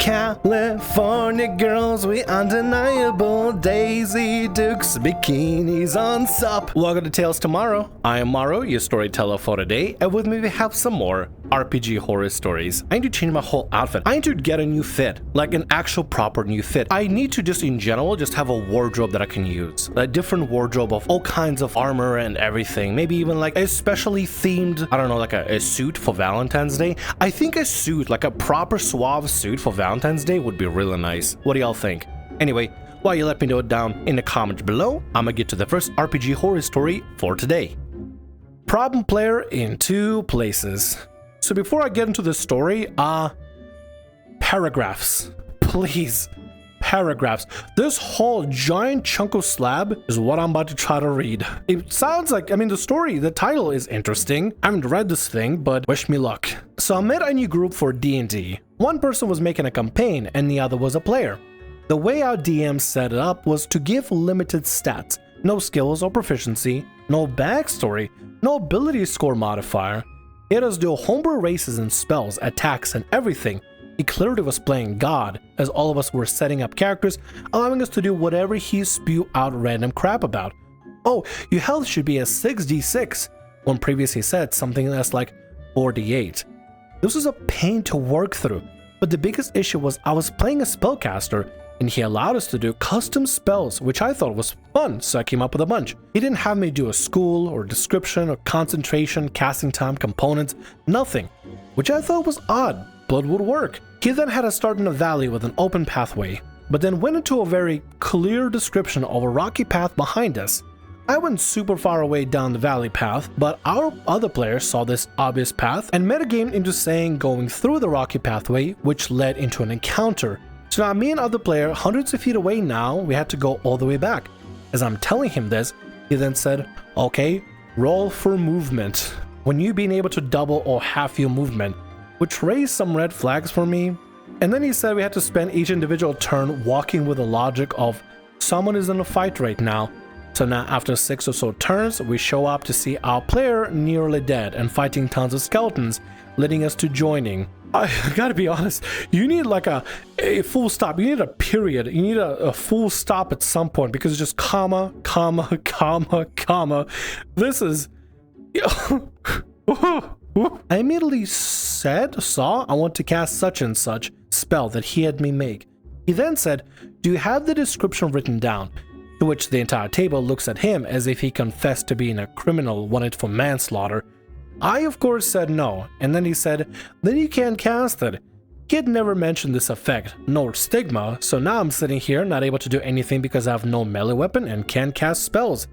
California girls, we undeniable. Daisy Dukes, bikinis on sup. Welcome to Tales Tomorrow. I am Morrow, your storyteller for today, and with me we have some more RPG horror stories. I need to change my whole outfit. I need to get a new fit, like an actual proper new fit. I need to just in general just have a wardrobe that I can use. A different wardrobe of all kinds of armor and everything. Maybe even like a specially themed, I don't know, like a suit for Valentine's Day. I think a suit, like a proper suave suit for Valentine's Day would be really nice. What do y'all think? Anyway, while you let me know it down in the comments below, I'm gonna get to the first RPG horror story for today. Problem player in two places. So before I get into the story, paragraphs. Please. Paragraphs. This whole giant chunk of slab is what I'm about to try to read. It sounds like, the title is interesting. I haven't read this thing, but wish me luck. So I met a new group for D&D. One person was making a campaign and the other was a player. The way our DM set it up was to give limited stats. No skills or proficiency, no backstory, no ability score modifier. He had us do homebrew races and spells, attacks and everything. He clearly was playing God, as all of us were setting up characters, allowing us to do whatever he spew out random crap about. Oh, your health should be a 6d6, when previously said something that's like 4d8. This was a pain to work through, but the biggest issue was I was playing a spellcaster, and he allowed us to do custom spells, which I thought was fun, so I came up with a bunch. He didn't have me do a school, or description, or concentration, casting time, components, nothing, which I thought was odd, but would work. He then had us start in a valley with an open pathway, but then went into a very clear description of a rocky path behind us. I went super far away down the valley path, but our other players saw this obvious path and metagamed into saying going through the rocky pathway, which led into an encounter. So now me and other player, hundreds of feet away now, we had to go all the way back. As I'm telling him this, he then said, okay, roll for movement. When you being able to double or half your movement, which raised some red flags for me. And then he said we had to spend each individual turn walking with the logic of someone is in a fight right now. So now after 6 or so turns, we show up to see our player nearly dead and fighting tons of skeletons, leading us to joining. I gotta be honest, you need like a full stop, you need a period, you need a full stop at some point because it's just comma, comma, comma, comma. This is... I immediately saw I want to cast such and such spell that he had me make. He then said, do you have the description written down? To which the entire table looks at him as if he confessed to being a criminal wanted for manslaughter. I of course said no, and then he said, then you can't cast it. He had never mentioned this effect, nor stigma, so now I'm sitting here not able to do anything because I have no melee weapon and can't cast spells.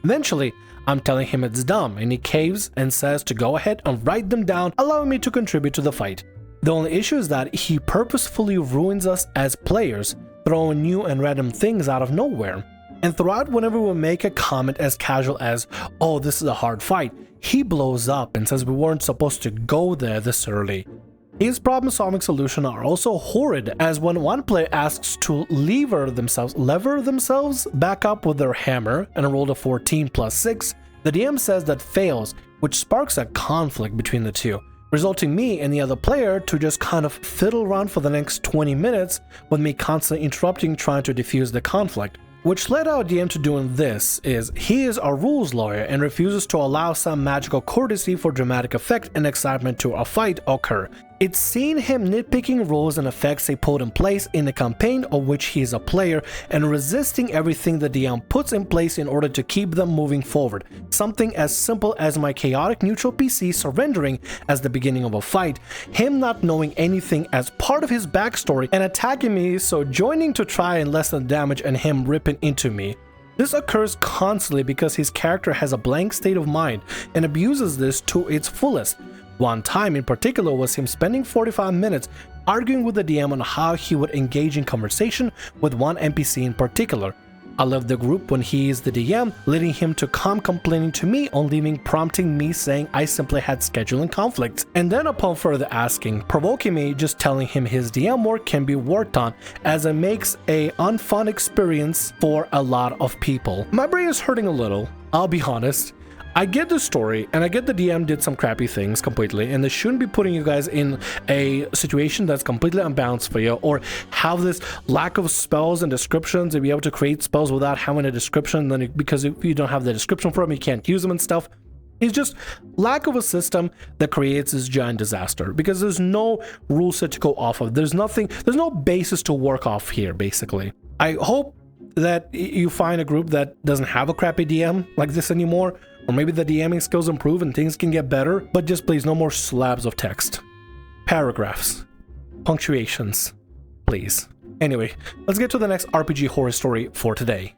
Eventually, I'm telling him it's dumb, and he caves and says to go ahead and write them down, allowing me to contribute to the fight. The only issue is that he purposefully ruins us as players, throwing new and random things out of nowhere. And throughout, whenever we make a comment as casual as, oh, this is a hard fight, he blows up and says we weren't supposed to go there this early. His problem-solving solutions are also horrid, as when one player asks to lever themselves back up with their hammer and rolled a 14 plus 6, the DM says that fails, which sparks a conflict between the two, resulting me and the other player to just kind of fiddle around for the next 20 minutes with me constantly interrupting trying to defuse the conflict. Which led our DM to doing this is, he is a rules lawyer and refuses to allow some magical courtesy for dramatic effect and excitement to a fight occur. It's seen him nitpicking rules and effects they put in place in the campaign of which he is a player and resisting everything the DM puts in place in order to keep them moving forward. Something as simple as my chaotic neutral PC surrendering as the beginning of a fight, him not knowing anything as part of his backstory and attacking me, so joining to try and lessen damage and him ripping into me. This occurs constantly because his character has a blank state of mind and abuses this to its fullest. One time in particular was him spending 45 minutes arguing with the DM on how he would engage in conversation with one NPC in particular. I left the group when he is the DM, leading him to come complaining to me on leaving, prompting me saying I simply had scheduling conflicts, and then upon further asking, provoking me, just telling him his DM work can be worked on as it makes a unfun experience for a lot of people. My brain is hurting a little, I'll be honest. I get the story, and I get the DM did some crappy things completely, and they shouldn't be putting you guys in a situation that's completely unbalanced for you, or have this lack of spells and descriptions, and be able to create spells without having a description, then because if you don't have the description for them, you can't use them and stuff. It's just lack of a system that creates this giant disaster, because there's no rule set to go off of. There's no basis to work off here, basically. I hope that you find a group that doesn't have a crappy DM like this anymore, or maybe the DMing skills improve and things can get better, but just please no more slabs of text. Paragraphs. Punctuations. Please. Anyway, let's get to the next RPG horror story for today.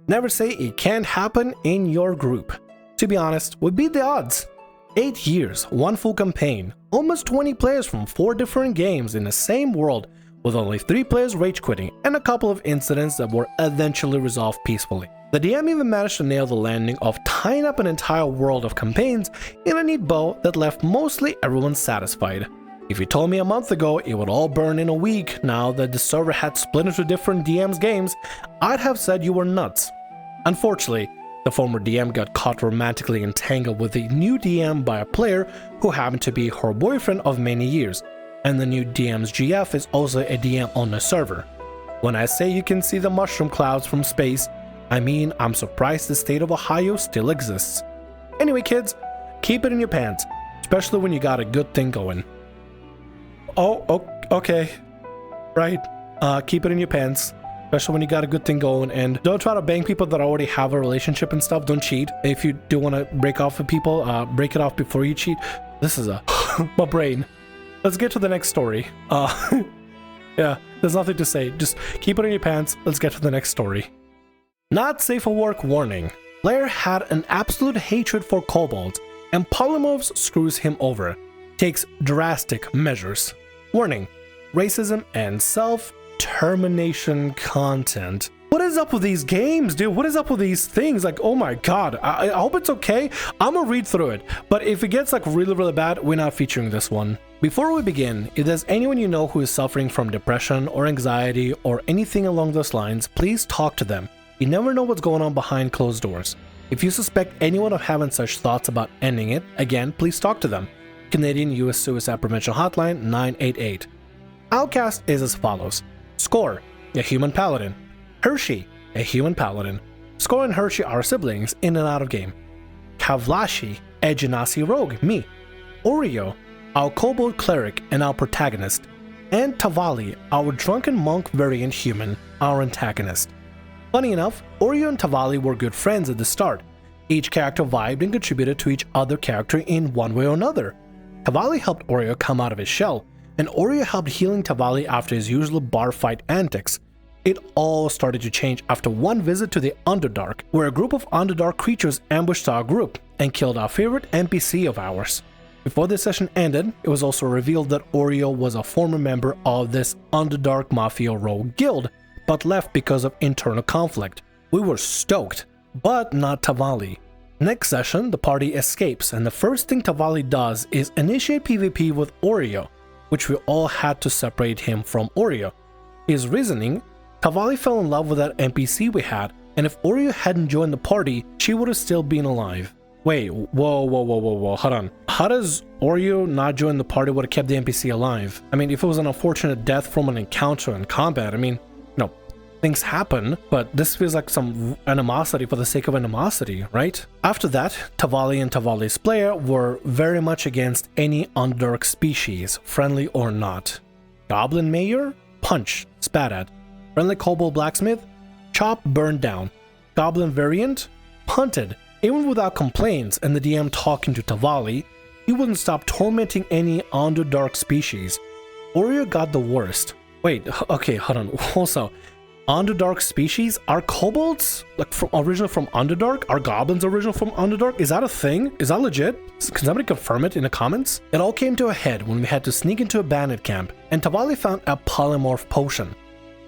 Never say it can't happen in your group. To be honest, we beat the odds. 8 years, 1 full campaign, almost 20 players from 4 different games in the same world, with only 3 players rage quitting and a couple of incidents that were eventually resolved peacefully. The DM even managed to nail the landing of tying up an entire world of campaigns in a neat bow that left mostly everyone satisfied. If you told me a month ago it would all burn in a week now that the server had split into different DMs' games, I'd have said you were nuts. Unfortunately, the former DM got caught romantically entangled with the new DM by a player who happened to be her boyfriend of many years, and the new DM's GF is also a DM on the server. When I say you can see the mushroom clouds from space, I mean I'm surprised the state of Ohio still exists. Anyway kids, keep it in your pants, especially when you got a good thing going. Oh, okay. Right. Keep it in your pants, especially when you got a good thing going, and don't try to bang people that already have a relationship and stuff. Don't cheat. If you do want to break off with people, break it off before you cheat. This is my brain. Let's get to the next story. Yeah, there's nothing to say. Just keep it in your pants. Let's get to the next story. Not safe for work warning. Blair had an absolute hatred for kobolds, and polymorphs screws him over. Takes drastic measures. Warning: racism and self-termination content. What is up with these games, dude? What is up with these things? Like, oh my god. I hope it's okay. I'm gonna read through it, but if it gets like really bad, we're not featuring this one. Before we begin, if there's anyone you know who is suffering from depression or anxiety or anything along those lines, please talk to them. You never know what's going on behind closed doors. If you suspect anyone of having such thoughts about ending it, again, please talk to them. Canadian US Suicide Prevention Hotline 988. Outcast is as follows. Score, a human paladin. Hershey, a human paladin. Score and Hershey are siblings in and out of game. Kavlashi, a Genasi rogue, me. Oreo, our kobold cleric and our protagonist. And Tavali, our drunken monk variant human, our antagonist. Funny enough, Oreo and Tavali were good friends at the start. Each character vibed and contributed to each other character in one way or another. Tavali helped Oreo come out of his shell, and Oreo helped healing Tavali after his usual bar fight antics. It all started to change after one visit to the Underdark, where a group of Underdark creatures ambushed our group and killed our favorite NPC of ours. Before this session ended, it was also revealed that Oreo was a former member of this Underdark Mafia rogue guild, but left because of internal conflict. We were stoked, but not Tavali. Next session, the party escapes, and the first thing Tavali does is initiate PvP with Oreo, which we all had to separate him from Oreo. His reasoning: Tavali fell in love with that NPC we had, and if Oreo hadn't joined the party, she would have still been alive. Wait, whoa, hold on. How does Oreo not join the party would have kept the NPC alive? I mean, if it was an unfortunate death from an encounter in combat, I mean, things happen, but this feels like some animosity for the sake of animosity, right? After that, Tavali and Tavali's player were very much against any Underdark species, friendly or not. Goblin Mayor? Punch, spat at. Friendly Kobold Blacksmith? Chop, burned down. Goblin Variant? Punted. Even without complaints and the DM talking to Tavali, he wouldn't stop tormenting any Underdark species. Oreo got the worst. Wait, okay, hold on. Also, Underdark species? Are kobolds original from Underdark? Are goblins original from Underdark? Is that a thing? Is that legit? Can somebody confirm it in the comments? It all came to a head when we had to sneak into a bandit camp, and Tavali found a polymorph potion.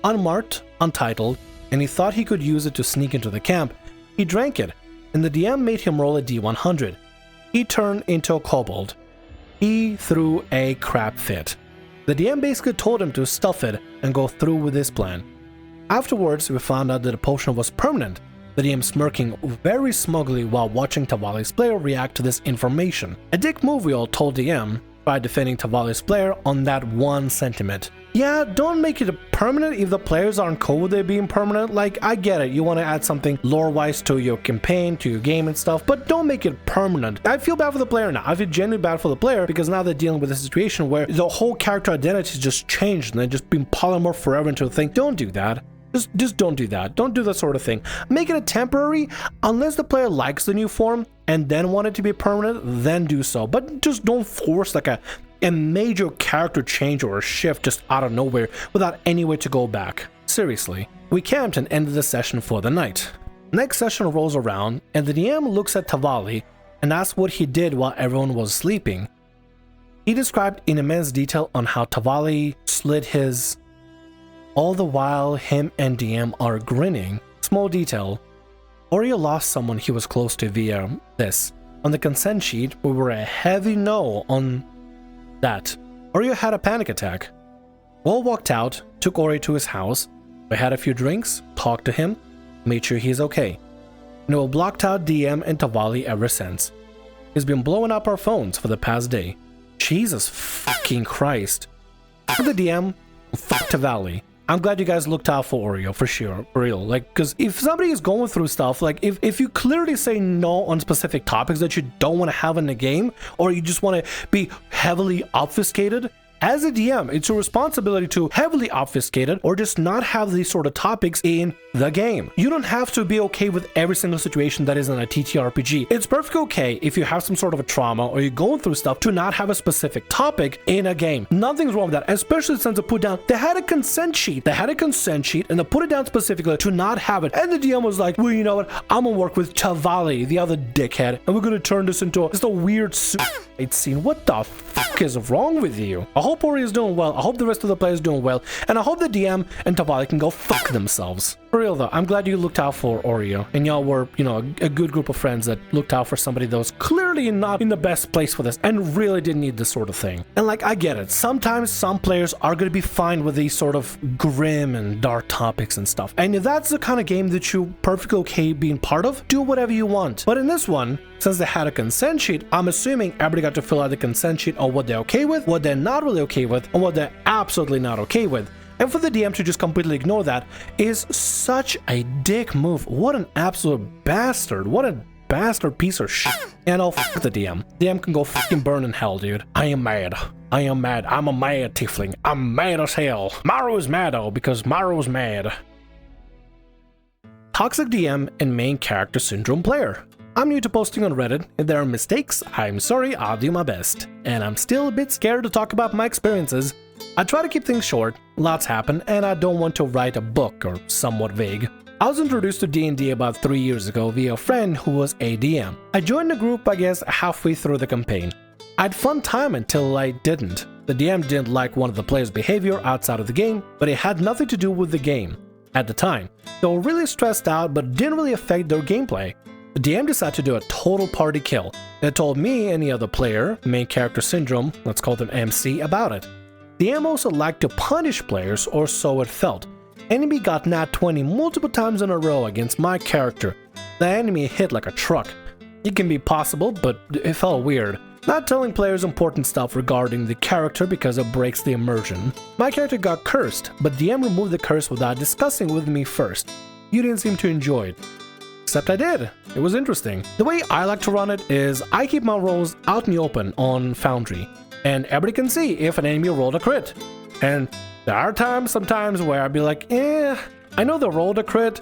Unmarked, untitled, and he thought he could use it to sneak into the camp. He drank it, and the DM made him roll a D100. He turned into a kobold. He threw a crap fit. The DM basically told him to stuff it and go through with his plan. Afterwards, we found out that the potion was permanent, the DM smirking very smugly while watching Tavali's player react to this information. A dick move, we all told DM, by defending Tavali's player on that one sentiment. Yeah, don't make it permanent if the players aren't cool with it being permanent. Like, I get it, you want to add something lore-wise to your campaign, to your game and stuff, but don't make it permanent. I feel bad for the player now. I feel genuinely bad for the player because now they're dealing with a situation where the whole character identity just changed and they're just being polymorphed forever into a thing. Don't do that. Just don't do that. Don't do that sort of thing. Make it a temporary, unless the player likes the new form and then want it to be permanent, then do so. But just don't force like a major character change or a shift just out of nowhere without any way to go back. Seriously. We camped and ended the session for the night. Next session rolls around and the DM looks at Tavali and asks what he did while everyone was sleeping. He described in immense detail on how Tavali slid his... All the while, him and DM are grinning. Small detail. Oreo lost someone he was close to via this. On the consent sheet, we were a heavy no on that. Oreo had a panic attack. We all walked out, took Oreo to his house. We had a few drinks, talked to him, made sure he's okay. And we blocked out DM and Tavali ever since. He's been blowing up our phones for the past day. Jesus fucking Christ. For the DM, fuck Tavali. I'm glad you guys looked out for Oreo, for sure, for real. Like, because if somebody is going through stuff, like, if you clearly say no on specific topics that you don't want to have in the game, or you just want to be heavily obfuscated, as a DM, it's your responsibility to heavily obfuscate it or just not have these sort of topics in the game. You don't have to be okay with every single situation that is in a TTRPG. It's perfectly okay if you have some sort of a trauma or you're going through stuff to not have a specific topic in a game. Nothing's wrong with that, especially since they put down, they had a consent sheet. They had a consent sheet and they put it down specifically to not have it. And the DM was like, well, you know what? I'm gonna work with Tavali, the other dickhead, and we're gonna turn this into just a weird scene. What the fuck is wrong with you? I hope Ori is doing well. I hope the rest of the players doing well. And I hope the DM and Tavali can go fuck themselves. For real though, I'm glad you looked out for Oreo. And y'all were, you know, a good group of friends that looked out for somebody that was clearly not in the best place for this and really didn't need this sort of thing. And like, I get it. Sometimes some players are going to be fine with these sort of grim and dark topics and stuff. And if that's the kind of game that you're perfectly okay being part of, do whatever you want. But in this one, since they had a consent sheet, I'm assuming everybody got to fill out the consent sheet on what they're okay with, what they're not really okay with, and what they're absolutely not okay with. And for the DM to just completely ignore that is such a dick move. What an absolute bastard. What a bastard piece of shit. And I'll fuck the DM. DM can go fucking burn in hell, dude. I am mad. I am mad. I'm a mad tiefling. I'm mad as hell. Morrow is mad though, because Morrow's mad. Toxic DM and main character syndrome player. I'm new to posting on Reddit. If there are mistakes, I'm sorry, I'll do my best. And I'm still a bit scared to talk about my experiences. I try to keep things short, lots happen, and I don't want to write a book or somewhat vague. I was introduced to D&D about 3 years ago via a friend who was a DM. I joined the group, I guess, halfway through the campaign. I had fun time until I didn't. The DM didn't like one of the players' behavior outside of the game, but it had nothing to do with the game. At the time, they were really stressed out but didn't really affect their gameplay. The DM decided to do a total party kill. They told me and the other player, main character syndrome, let's call them MC, about it. The DM also liked to punish players, or so it felt. Enemy got nat 20 multiple times in a row against my character. The enemy hit like a truck. It can be possible, but it felt weird. Not telling players important stuff regarding the character because it breaks the immersion. My character got cursed, but DM removed the curse without discussing with me first. You didn't seem to enjoy it. Except I did. It was interesting. The way I like to run it is I keep my rolls out in the open on Foundry, and everybody can see if an enemy rolled a crit. And there are sometimes where I'd be like, I know they rolled a crit,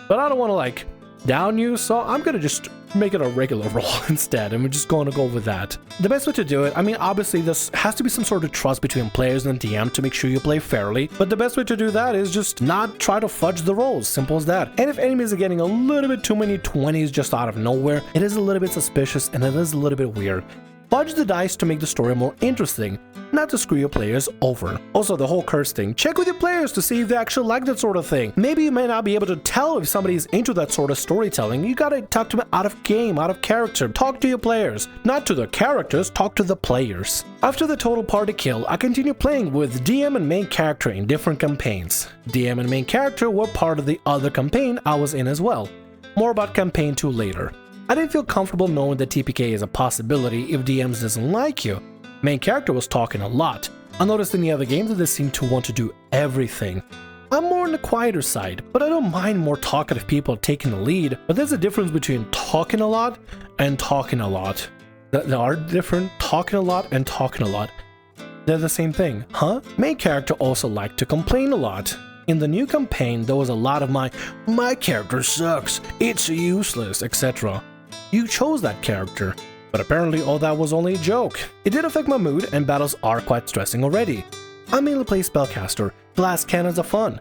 but I don't want to like down you, so I'm gonna just make it a regular roll instead, and we're just going to go with that. The best way to do it, I mean, obviously there has to be some sort of trust between players and DM to make sure you play fairly, but the best way to do that is just not try to fudge the rolls, simple as that. And if enemies are getting a little bit too many 20s just out of nowhere, it is a little bit suspicious and it is a little bit weird. Fudge the dice to make the story more interesting, not to screw your players over. Also, the whole curse thing. Check with your players to see if they actually like that sort of thing. Maybe you may not be able to tell if somebody is into that sort of storytelling. You gotta talk to them out of game, out of character. Talk to your players. Not to the characters, talk to the players. After the total party kill, I continued playing with DM and main character in different campaigns. DM and main character were part of the other campaign I was in as well. More about campaign 2 later. I didn't feel comfortable knowing that TPK is a possibility if DMs doesn't like you. Main character was talking a lot. I noticed in the other games that they seem to want to do everything. I'm more on the quieter side, but I don't mind more talkative people taking the lead, but there's a difference between talking a lot and talking a lot. They are different, talking a lot and talking a lot. They're the same thing, huh? Main character also liked to complain a lot. In the new campaign, there was a lot of my character sucks, it's useless, etc. You chose that character, but apparently all that was only a joke. It did affect my mood, and battles are quite stressing already. I mainly play Spellcaster, glass cannons are fun.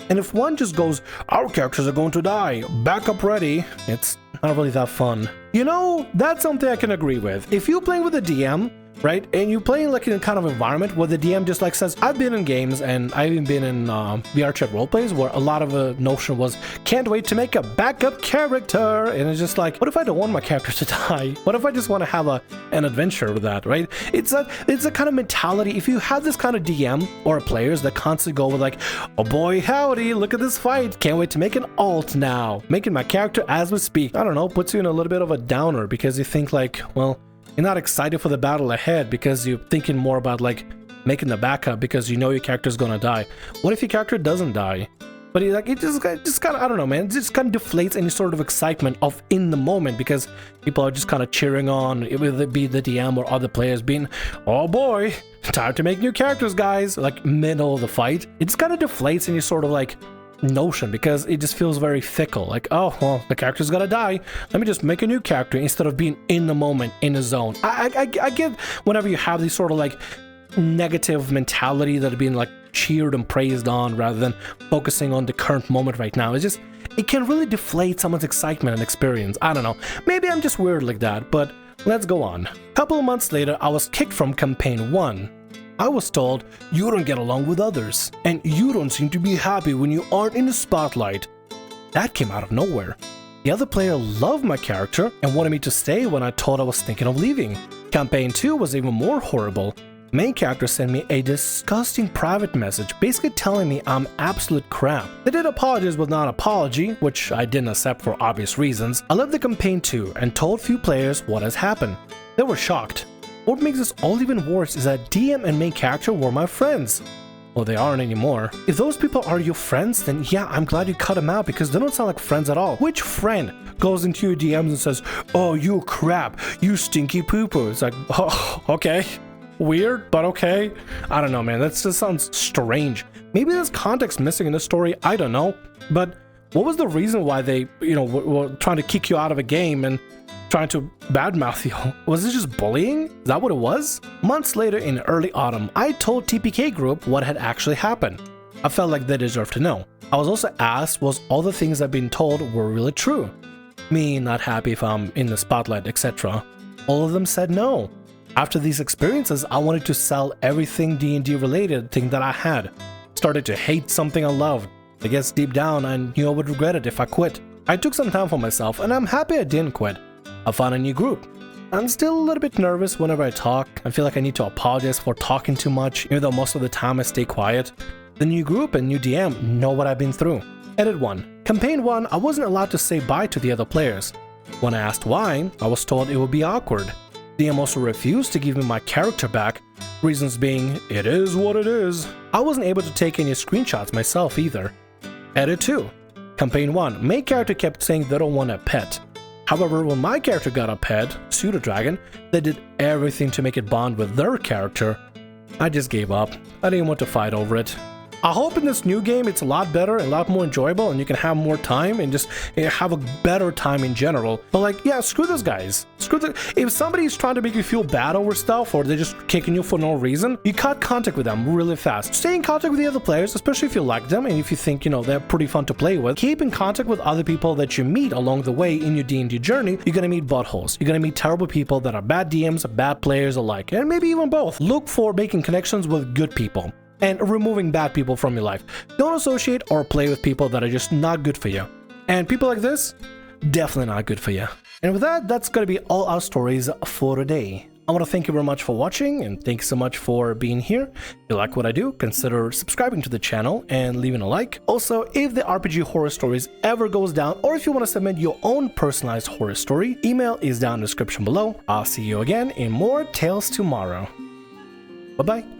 And if one just goes, our characters are going to die, backup ready, it's not really that fun. You know, that's something I can agree with. If you're playing with a DM, right, and you play like in a kind of environment where the DM just like says, I've been in games and I've even been in VR chat roleplays where a lot of the notion was, can't wait to make a backup character, and it's just like, what if I don't want my character to die? What if I just want to have an adventure with that, right? It's a kind of mentality. If you have this kind of DM or players that constantly go with like, oh boy howdy, look at this fight, can't wait to make an alt now, making my character as we speak, I don't know, puts you in a little bit of a downer because you think like, well, you're not excited for the battle ahead because you're thinking more about like making the backup because you know your character's gonna die. What if your character doesn't die? But it just kind of, I don't know, man, it just kind of deflates any sort of excitement of in the moment because people are just kind of cheering on, whether it be the DM or other players being, oh boy, time to make new characters, guys, like middle of the fight. It just kind of deflates any sort of like notion because it just feels very fickle, like, oh well, the character's gotta die, let me just make a new character instead of being in the moment, in the zone. I get whenever you have these sort of like negative mentality that are being like cheered and praised on rather than focusing on the current moment right now. It's just, it can really deflate someone's excitement and experience. I don't know, maybe I'm just weird like that, but let's go on. A couple of months later, I was kicked from campaign 1. I was told, you don't get along with others, and you don't seem to be happy when you aren't in the spotlight. That came out of nowhere. The other player loved my character and wanted me to stay when I told I was thinking of leaving. Campaign 2 was even more horrible. Main character sent me a disgusting private message basically telling me I'm absolute crap. They did apologize with non-apology, which I didn't accept for obvious reasons. I left the campaign 2 and told few players what has happened. They were shocked. What makes this all even worse is that DM and main character were my friends. Well, they aren't anymore. If those people are your friends, then yeah, I'm glad you cut them out because they don't sound like friends at all. Which friend goes into your DMs and says, oh, you crap, you stinky poo-poo? It's like, oh, okay. Weird, but okay. I don't know, man. That just sounds strange. Maybe there's context missing in the story. I don't know. But what was the reason why they, were trying to kick you out of a game and trying to badmouth you? Was it just bullying? Is that what it was? Months later in early autumn, I told TPK group what had actually happened. I felt like they deserved to know. I was also asked was all the things I've been told were really true. Me not happy if I'm in the spotlight, etc. All of them said no. After these experiences, I wanted to sell everything D&D related thing that I had. Started to hate something I loved. I guess deep down I knew I would regret it if I quit. I took some time for myself and I'm happy I didn't quit. I found a new group. I'm still a little bit nervous whenever I talk. I feel like I need to apologize for talking too much, even though most of the time I stay quiet. The new group and new DM know what I've been through. Edit 1. Campaign 1, I wasn't allowed to say bye to the other players. When I asked why, I was told it would be awkward. DM also refused to give me my character back, reasons being, it is what it is. I wasn't able to take any screenshots myself either. Edit 2. Campaign 1, main character kept saying they don't want a pet. However, when my character got a pet, Pseudo Dragon, they did everything to make it bond with their character. I just gave up. I didn't want to fight over it. I hope in this new game it's a lot better and a lot more enjoyable and you can have more time and just have a better time in general. But like, yeah, screw those guys. If somebody's trying to make you feel bad over stuff or they're just kicking you for no reason, you cut contact with them really fast. Stay in contact with the other players, especially if you like them and if you think, they're pretty fun to play with. Keep in contact with other people that you meet along the way in your D&D journey. You're gonna meet buttholes. You're gonna meet terrible people that are bad DMs, bad players alike, and maybe even both. Look for making connections with good people and removing bad people from your life. Don't associate or play with people that are just not good for you. And people like this, definitely not good for you. And with that, that's gonna be all our stories for today. I want to thank you very much for watching, and thanks so much for being here. If you like what I do, consider subscribing to the channel and leaving a like. Also, if the RPG Horror Stories ever goes down, or if you want to submit your own personalized horror story, email is down in the description below. I'll see you again in more Tales tomorrow. Bye-bye.